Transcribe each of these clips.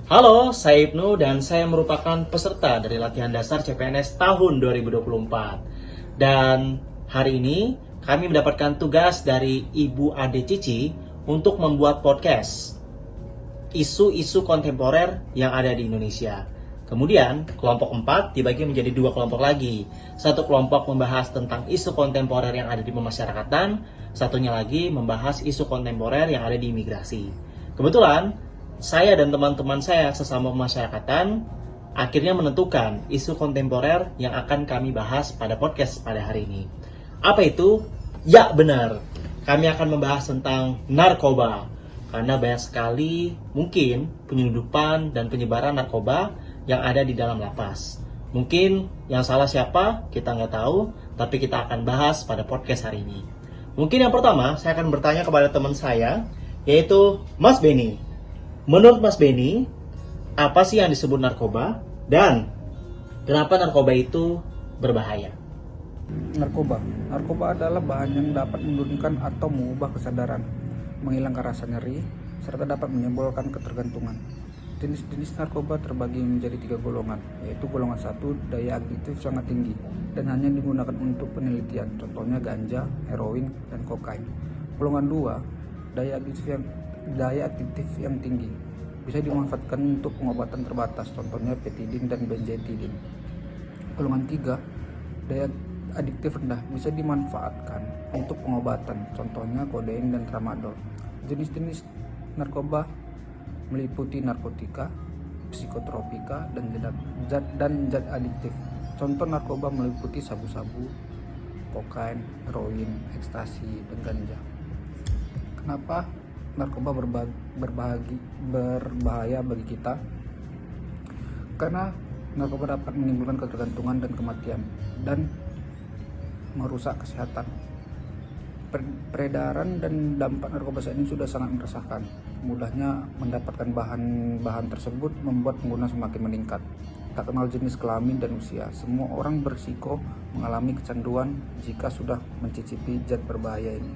Halo, saya Ibnu dan saya merupakan peserta dari latihan dasar CPNS tahun 2024. Dan hari ini kami mendapatkan tugas dari Ibu Ade Cici untuk membuat podcast isu-isu kontemporer yang ada di Indonesia. Kemudian, kelompok 4 dibagi menjadi 2 kelompok lagi. Satu kelompok membahas tentang isu kontemporer yang ada di pemasyarakatan, satunya lagi membahas isu kontemporer yang ada di imigrasi. Kebetulan, saya dan teman-teman saya sesama pemasyarakatan akhirnya menentukan isu kontemporer yang akan kami bahas pada podcast pada hari ini. Apa itu? Ya benar, kami akan membahas tentang narkoba. Karena banyak sekali mungkin penyelundupan dan penyebaran narkoba yang ada di dalam lapas. Mungkin yang salah siapa, kita nggak tahu, tapi kita akan bahas pada podcast hari ini. Mungkin yang pertama, saya akan bertanya kepada teman saya, yaitu Mas Beni. Menurut Mas Beni, apa sih yang disebut narkoba? Dan kenapa narkoba itu berbahaya? Narkoba adalah bahan yang dapat menurunkan atau mengubah kesadaran, menghilangkan rasa nyeri, serta dapat menimbulkan ketergantungan. Jenis-jenis narkoba terbagi menjadi 3 golongan, yaitu golongan 1, daya aktif sangat tinggi, dan hanya digunakan untuk penelitian, contohnya ganja, heroin, dan kokain. Golongan 2, daya aktif yang tinggi, bisa dimanfaatkan untuk pengobatan terbatas, contohnya petidin dan benzetidin. Golongan 3, daya adiktif rendah, bisa dimanfaatkan untuk pengobatan, contohnya kodein dan tramadol. Jenis-jenis narkoba meliputi narkotika, psikotropika, dan zat adiktif. Contoh narkoba meliputi sabu-sabu, kokain, heroin, ekstasi, dan ganja. Kenapa narkoba berbahaya bagi kita? Karena narkoba dapat menimbulkan ketergantungan dan kematian dan merusak kesehatan. Peredaran dan dampak narkoba saat ini sudah sangat meresahkan. Mudahnya mendapatkan bahan tersebut membuat pengguna semakin meningkat. Tak kenal jenis kelamin dan usia, semua orang berisiko mengalami kecanduan jika sudah mencicipi zat berbahaya ini.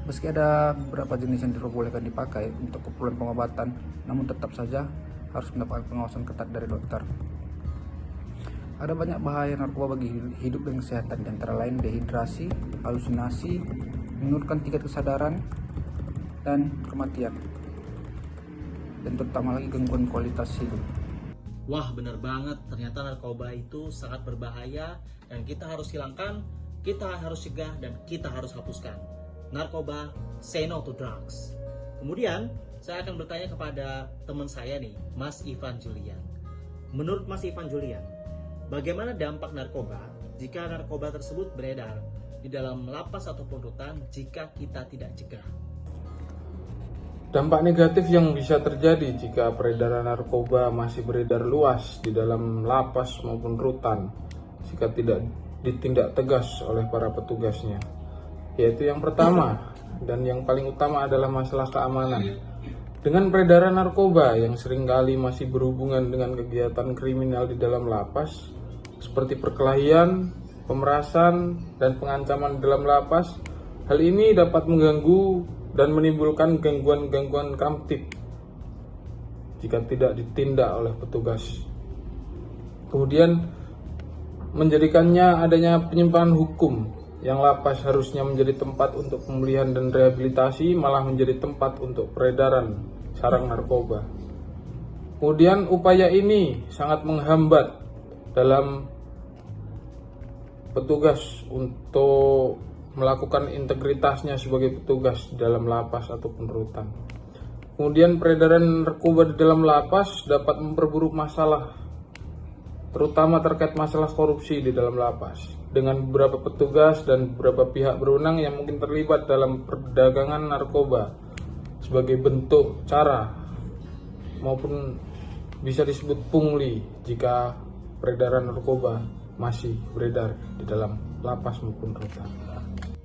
Meski ada beberapa jenis yang diperbolehkan dipakai untuk keperluan pengobatan, namun tetap saja harus mendapatkan pengawasan ketat dari dokter. Ada banyak bahaya narkoba bagi hidup dan kesehatan, antara lain dehidrasi, halusinasi, menurunkan tingkat kesadaran, dan kematian. Dan terutama lagi gangguan kualitas hidup. Wah, benar banget. Ternyata narkoba itu sangat berbahaya dan kita harus hilangkan, kita harus cegah, dan kita harus hapuskan. Narkoba, say no to drugs. Kemudian, saya akan bertanya kepada teman saya nih, Mas Ivan Julian. Menurut Mas Ivan Julian, bagaimana dampak narkoba jika narkoba tersebut beredar di dalam lapas ataupun rutan jika kita tidak cegah? Dampak negatif yang bisa terjadi jika peredaran narkoba masih beredar luas di dalam lapas maupun rutan jika tidak ditindak tegas oleh para petugasnya, yaitu yang pertama dan yang paling utama adalah masalah keamanan. Dengan peredaran narkoba yang seringkali masih berhubungan dengan kegiatan kriminal di dalam lapas, seperti perkelahian, pemerasan, dan pengancaman di dalam lapas, hal ini dapat mengganggu dan menimbulkan gangguan-gangguan kamtip jika tidak ditindak oleh petugas. Kemudian menjadikannya adanya penyimpangan hukum, yang lapas harusnya menjadi tempat untuk pemulihan dan rehabilitasi malah menjadi tempat untuk peredaran sarang narkoba. Kemudian upaya ini sangat menghambat dalam petugas untuk melakukan integritasnya sebagai petugas di dalam lapas ataupun rutan. Kemudian peredaran narkoba di dalam lapas dapat memperburuk masalah, terutama terkait masalah korupsi di dalam lapas, dengan beberapa petugas dan beberapa pihak berwenang yang mungkin terlibat dalam perdagangan narkoba sebagai bentuk cara maupun bisa disebut pungli jika peredaran narkoba masih beredar di dalam lapas maupun rutan.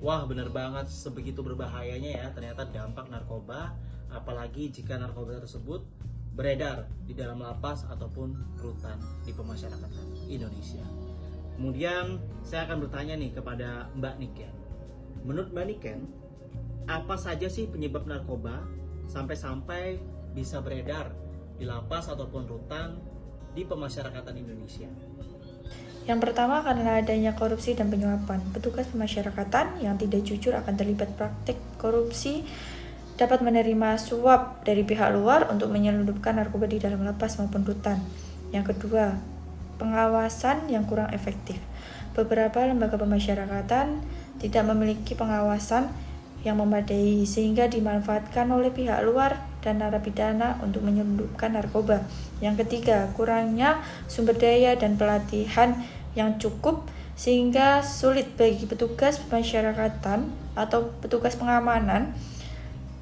Wah, benar banget, sebegitu berbahayanya ya ternyata dampak narkoba, apalagi jika narkoba tersebut beredar di dalam lapas ataupun rutan di pemasyarakatan Indonesia. Kemudian saya akan bertanya nih kepada Mbak Niken. Menurut Mbak Niken, apa saja sih penyebab narkoba sampai-sampai bisa beredar di lapas ataupun rutan di pemasyarakatan Indonesia? Yang pertama, karena adanya korupsi dan penyuapan. Petugas pemasyarakatan yang tidak jujur akan terlibat praktik korupsi, dapat menerima suap dari pihak luar untuk menyelundupkan narkoba di dalam lapas maupun rutan. Yang kedua, pengawasan yang kurang efektif. Beberapa lembaga pemasyarakatan tidak memiliki pengawasan yang memadai sehingga dimanfaatkan oleh pihak luar dan narapidana untuk menyelundupkan narkoba. Yang ketiga, kurangnya sumber daya dan pelatihan yang cukup sehingga sulit bagi petugas pemasyarakatan atau petugas pengamanan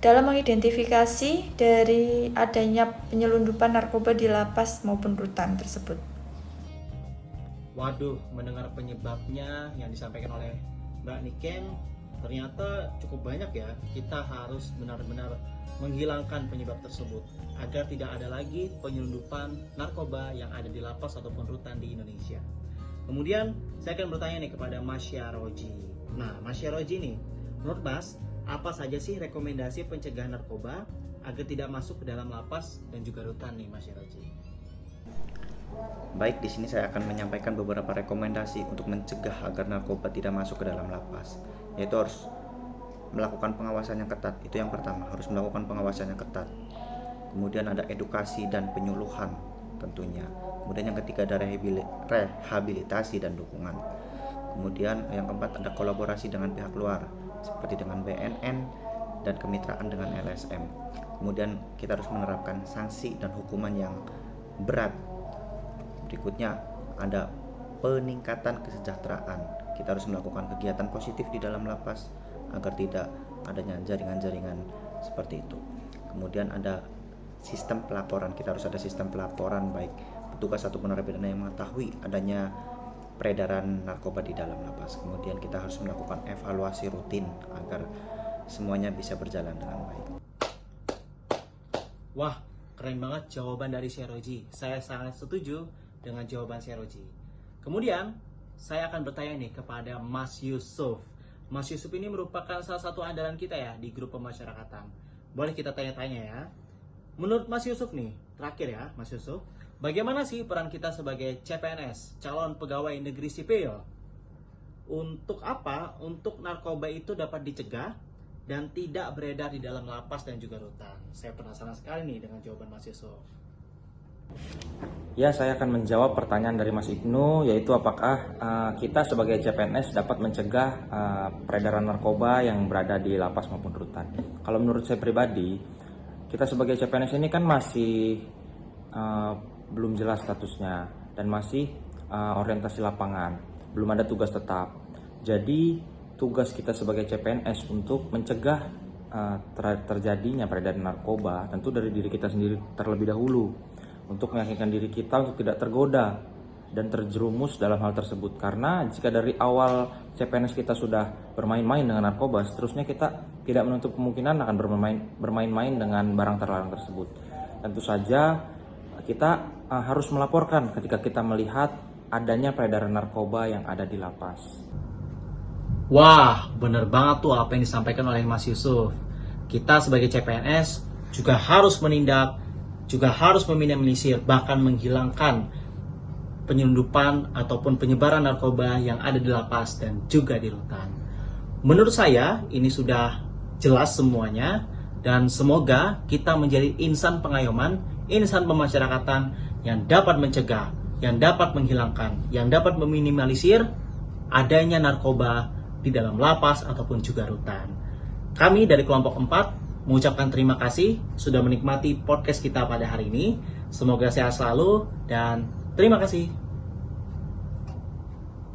dalam mengidentifikasi dari adanya penyelundupan narkoba di lapas maupun rutan tersebut. Waduh, mendengar penyebabnya yang disampaikan oleh Mbak Niken, ternyata cukup banyak ya. Kita harus benar-benar menghilangkan penyebab tersebut agar tidak ada lagi penyelundupan narkoba yang ada di lapas ataupun rutan di Indonesia. Kemudian saya akan bertanya nih kepada Mas Syaroji. Nah, Mas Syaroji nih, menurut Mas, apa saja sih rekomendasi pencegahan narkoba agar tidak masuk ke dalam lapas dan juga rutan nih, Mas Syaroji? Baik, di sini saya akan menyampaikan beberapa rekomendasi untuk mencegah agar narkoba tidak masuk ke dalam lapas, yaitu harus melakukan pengawasan yang ketat. Itu yang pertama, harus melakukan pengawasan yang ketat. Kemudian ada edukasi dan penyuluhan tentunya. Kemudian yang ketiga ada rehabilitasi dan dukungan. Kemudian yang keempat ada kolaborasi dengan pihak luar seperti dengan BNN dan kemitraan dengan LSM. Kemudian kita harus menerapkan sanksi dan hukuman yang berat. Berikutnya ada peningkatan kesejahteraan. Kita harus melakukan kegiatan positif di dalam lapas agar tidak adanya jaringan-jaringan seperti itu. Kemudian ada sistem pelaporan. Kita harus ada sistem pelaporan baik petugas ataupun narapidana yang mengetahui adanya peredaran narkoba di dalam lapas. Kemudian kita harus melakukan evaluasi rutin agar semuanya bisa berjalan dengan baik. Wah, keren banget jawaban dari Syaroji. Saya sangat setuju dengan jawaban Syaroji. Kemudian saya akan bertanya nih kepada Mas Yusuf. Mas Yusuf ini merupakan salah satu andalan kita ya di grup pemasyarakatan. Boleh kita tanya-tanya ya. Menurut Mas Yusuf nih, terakhir ya Mas Yusuf, bagaimana sih peran kita sebagai CPNS, calon pegawai negeri sipil? Untuk apa? Untuk narkoba itu dapat dicegah dan tidak beredar di dalam lapas dan juga rutan. Saya penasaran sekali nih dengan jawaban Mas Yusuf. Ya, saya akan menjawab pertanyaan dari Mas Ibnu, yaitu apakah kita sebagai CPNS dapat mencegah peredaran narkoba yang berada di lapas maupun rutan. Kalau menurut saya pribadi, kita sebagai CPNS ini kan masih belum jelas statusnya dan masih orientasi lapangan, belum ada tugas tetap. Jadi tugas kita sebagai CPNS untuk mencegah terjadinya peredaran narkoba tentu dari diri kita sendiri terlebih dahulu, untuk meyakinkan diri kita untuk tidak tergoda dan terjerumus dalam hal tersebut. Karena jika dari awal CPNS kita sudah bermain-main dengan narkoba, seterusnya kita tidak menutup kemungkinan akan bermain-main dengan barang terlarang tersebut. Tentu saja kita harus melaporkan ketika kita melihat adanya peredaran narkoba yang ada di lapas. Wah, bener banget tuh apa yang disampaikan oleh Mas Yusuf. Kita sebagai CPNS juga harus menindak, juga harus meminimalisir, bahkan menghilangkan penyelundupan ataupun penyebaran narkoba yang ada di lapas dan juga di rutan. Menurut saya ini sudah jelas semuanya, dan semoga kita menjadi insan pengayoman, insan pemasyarakatan yang dapat mencegah, yang dapat menghilangkan, yang dapat meminimalisir adanya narkoba di dalam lapas ataupun juga rutan. Kami dari kelompok 4 mengucapkan terima kasih sudah menikmati podcast kita pada hari ini. Semoga sehat selalu dan terima kasih.